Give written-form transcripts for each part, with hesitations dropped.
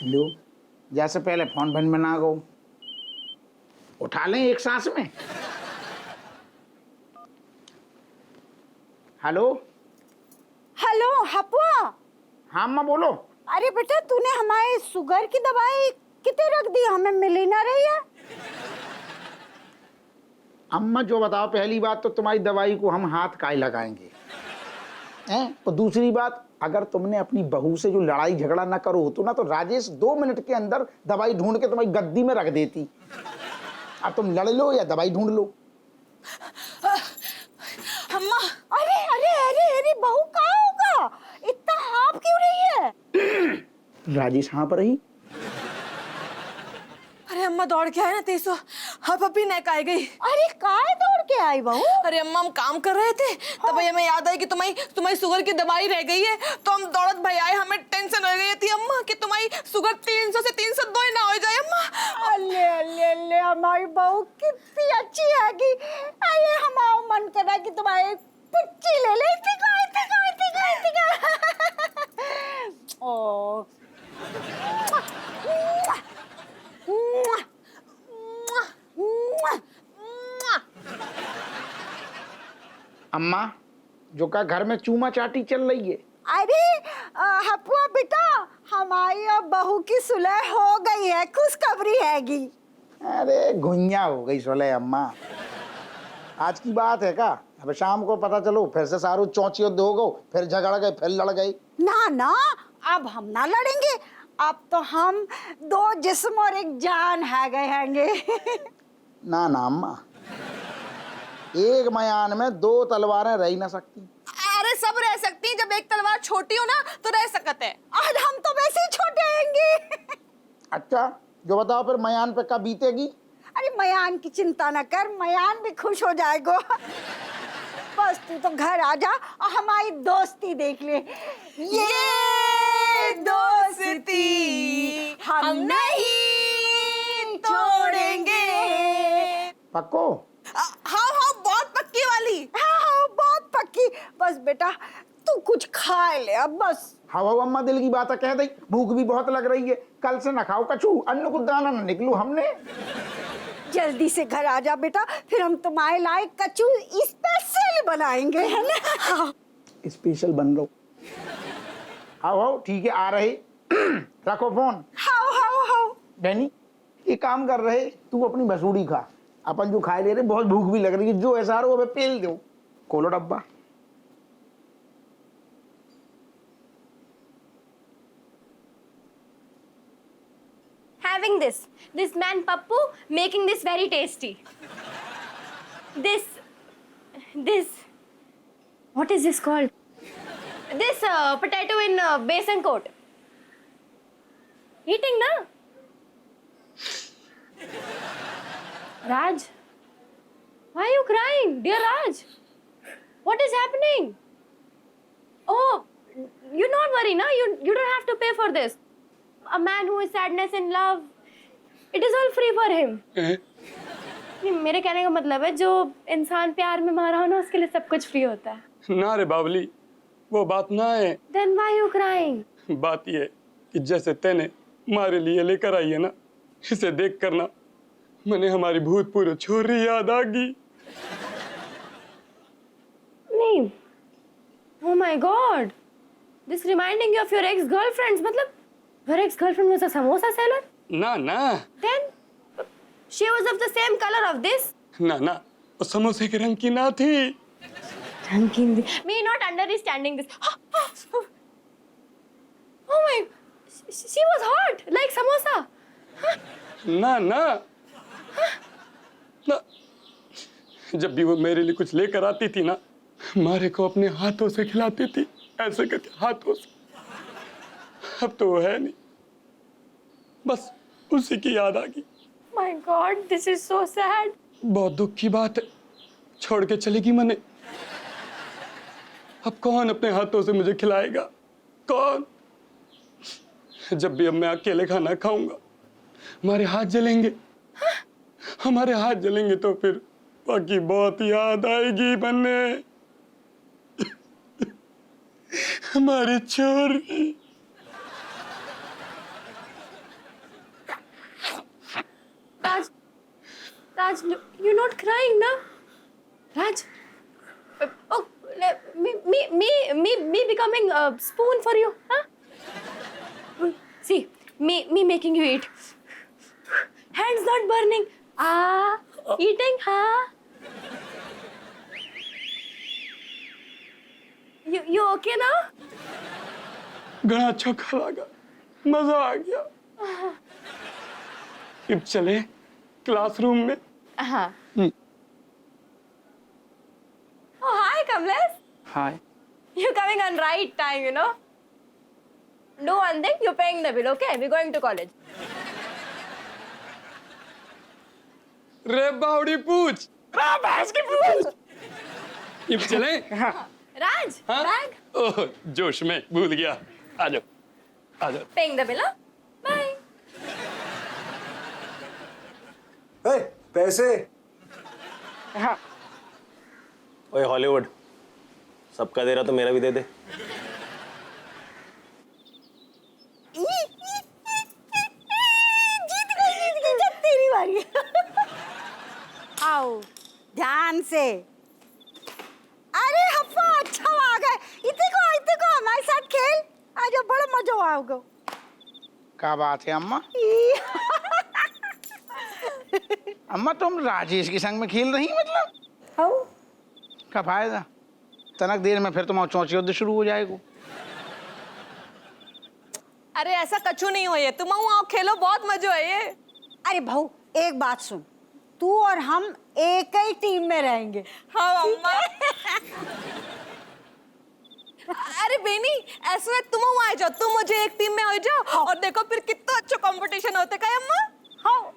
लो, जैसे पहले फोन बन में ना गो, उठा लें एक सांस में। हेलो। हेलो हपुआ। हाँ अम्मा बोलो। अरे बेटा तूने हमारे शुगर की दवाई कितने रख दी, हमें मिल ही ना रही है। अम्मा जो बताओ, पहली बात तो तुम्हारी दवाई को हम हाथ काहे लगाएंगे हैं, और दूसरी बात, अगर तुमने अपनी बहू से जो लड़ाई झगड़ा ना करो होतो ना, तो राजेश 2 मिनट के अंदर दवाई ढूंढ के तुम्हारी गद्दी में रख देती। अब तुम लड़ लो या दवाई ढूंढ लो। अम्मा। अरे अरे अरे अरे बहू कहाँ होगा, इतना हाँफ क्यों रही है? राजेश हाँ पर रही। अरे अम्मा दौड़ के आए ना तेसो, हाँ पप्पी नेक आ गई। अरे काहे दौड़ के आई बहू? अरे अम्मा हम काम कर रहे थे, तब हमें याद आई कि तुम्हारी शुगर की दवाई रह गई है, तो हम दौड़त भाई आए। हमें टेंशन हो गई थी अम्मा कि तुम्हारी शुगर 300 से 302 ही ना हो जाए अम्मा। अल्ले अल्ले अल्ले, हमारी बहू कितनी अच्छी है कि अरे हमारा मन कर रहा है कि तुम्हारी पुच्ची ले ले। ओ अम्मा जो का घर में चूमा चाटी चल रही है। अरे हपुआ बेटा, हमारी और बहू की सुलह हो गई है, खुशखबरी हैगी। अरे घुइया हो गई सोले अम्मा, आज की बात है का? अब शाम को पता चलो फिर से सारू चौंची हो गो, फिर झगड़ गए, फिर लड़ गए। ना ना, अब हम ना लड़ेंगे, अब तो हम 2 जिस्म और 1 जान है गए हैंगे। ना ना अम्मा, एक मयान में 2 तलवारें रह ना सकती। अरे सब रह सकती हैं, जब एक तलवार छोटी हो ना तो रह सकते हैं। आज हम तो वैसे ही छोटे हैंगे। अच्छा जो बताओ फिर मयान पे कब बीतेगी? अरे मयान की चिंता न कर, मयान भी खुश हो जाएगा। बस तू तो घर आ जा और हमारी दोस्ती देख ले। ये दोस्ती हम नहीं छोड़ेंगे। पक्को? हाँ हाँ बहुत पक्की वाली। हाँ हाँ बहुत पक्की। बस बेटा तू कुछ खा ले अब बस। हवा अम्मा दिल की बात है, कह दई भूख भी बहुत लग रही है, कल से न खाओ कछू, अन्न को दाना न निकलू हमने। जल्दी से घर आ जा बेटा, फिर हम तुम्हारे लायक कचू स्पेशल बनाएंगे, है ना? स्पेशल बन लो। आओ ठीक है, आ रहे। रखो फोन। हाओ हाओ हाओ। बहनी एक काम कर रहे, तू अपनी बसूड़ी खा, अपन जो खाए ले रहे, बहुत भूख भी लग रही है, जो ऐसा हो हमें पेल दो। खोलो डब्बा। Having this man Pappu making this very tasty. This, what is this called? This potato in besan coat. Eating na? Raj, why are you crying, dear Raj? What is happening? Oh, you don't worry, na. You don't have to pay for this. A man who is sadness in love, it is all free for him. नहीं, मेरे कहने का मतलब है जो इंसान प्यार में मारा हो ना, उसके लिए सब कुछ फ्री होता है। ना रे बावली, वो बात ना है। Then why you crying? बात ये है कि जैसे तेने हमारे लिए लेकर आई है ना, इसे देख कर ना मैंने हमारी भूतपूर्व छोरी याद आ गई। नहीं, oh my God, this reminding you of your ex-girlfriends, मतलब your ex-girlfriend was a samosa seller? ना ना। Then she was of the same color of this? ना ना, वो समोसे के रंग की ना थी। रंगीन me not understanding this. Oh my, she was hot like samosa. ना ना ना, जब भी वो मेरे लिए कुछ लेकर आती थी ना, मारे को अपने हाथों से खिलाती थी, ऐसे करके हाथों से। अब तो वो है नहीं, बस उसी की याद आ गई। My God, this is so sad. बहुत दुख की बात है, छोड़ के चलेगी मने। अब कौन अपने हाथों से मुझे खिलाएगा, कौन? जब भी अब मैं अकेले खाना खाऊंगा, हमारे हाथ जलेंगे। हमारे हाथ जलेंगे तो फिर बाकी बहुत याद आएगी मने। हमारी छोरी। Raj, you're not crying, na? Raj. Oh, me becoming a spoon for you, huh? See, me making you eat. Hands not burning. Eating, huh? You okay now? घना अच्छा खा लगा, मजा आ गया। अब चले क्लासरूम में। हाँ। Oh, hi, Kamlesh. Hi. You're coming on right time, you know. Do one thing, you're paying the bill, okay? We're going to college. रे बावड़ी पूछ। भैंस की पूछ। अब चले? Raj, हाँ? bag. ओह, जोश में भूल गया। आ जाओ, आ जाओ। Paying the bill, huh? Bye. ए, पैसे। हाँ। ओए हॉलीवुड, सबका दे रहा तो मेरा भी दे दे। जीत गई, जब तेरी बारी। आओ, ध्यान से। अरे हफ्फा, अच्छा आ गए। इतने को हमारे साथ खेल। आज बड़ा मजा आओगे। क्या बात है अम्मा? अम्मा तुम राजेश के संग में खेल रही मतलब? हाँ। क्या फायदा? तनक देर में फिर तुम्हारा चौंच युद्ध शुरू हो जाएगा। अरे ऐसा कछु नहीं हो ये, तुम आओ खेलो, बहुत मजा है ये। अरे भाऊ, एक बात सुन, तू और हम एक ही टीम में रहेंगे। हाँ अम्मा। अरे बेनी, ऐसा है तुम आ जाओ, तुम मुझे एक टीम में हो जाओ और देखो फिर कितना अच्छा कंपटीशन होता है अम्मा। हाँ।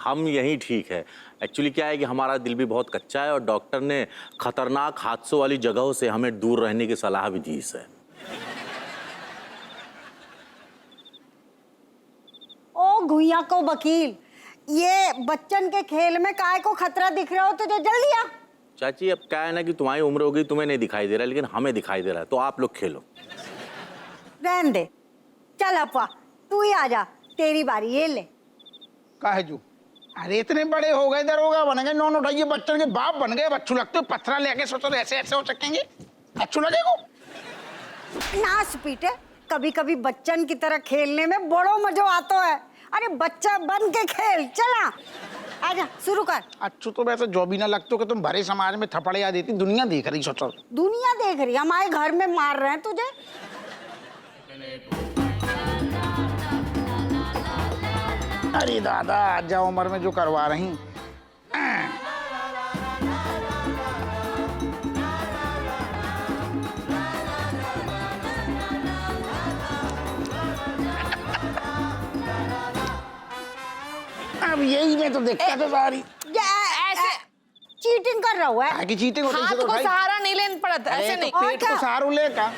हम यही ठीक है। एक्चुअली क्या है कि हमारा दिल भी बहुत कच्चा है और डॉक्टर ने खतरनाक हादसों वाली जगहों से हमें दूर रहने की सलाह भी दी है। ओ घुइया को वकील, ये बच्चन के खेल में काय को खतरा दिख रहा हो तो जल्दी आ। चाची, अब क्या है ना कि तुम्हारी उम्र हो गई, तुम्हें नहीं दिखाई दे रहा, लेकिन हमें दिखाई दे रहा है, तो आप लोग खेलो। रहने दे, चल अपा, तू ही आ जा, तेरी बारी, ये ले। काहे जू? अरे इतने बड़े हो गए, दरोगा बन गए, नॉन उठाइए, बच्चन के बाप बन गए, बच्चू लगते हो, पत्थरा लेके सोचो ऐसे ऐसे हो सकेंगे? अच्छू लगेगा? नाच पीटे, कभी कभी बच्चन की तरह खेलने में बड़ो मजा आता है। अरे बच्चा बन के खेल, चला आजा, शुरू कर। अच्छू तो वैसे जो भी ना लगते हो कि तुम भरे समाज में थप्पड़े आ देती, दुनिया देख रही सोचो। दुनिया देख रही, हमारे घर में मार रहे हैं तुझे। अरे दादा, आज जा उम्र में जो करवा रही। अब यही में तो दिक्कत है सारी। ऐसे चीटिंग कर रहा हुआ है। आगे चीटिंग होती है हाथ तो को भाई। सहारा नहीं लेना पड़ता, ऐसे अरे नहीं। तो पेट को सहारू लेगा।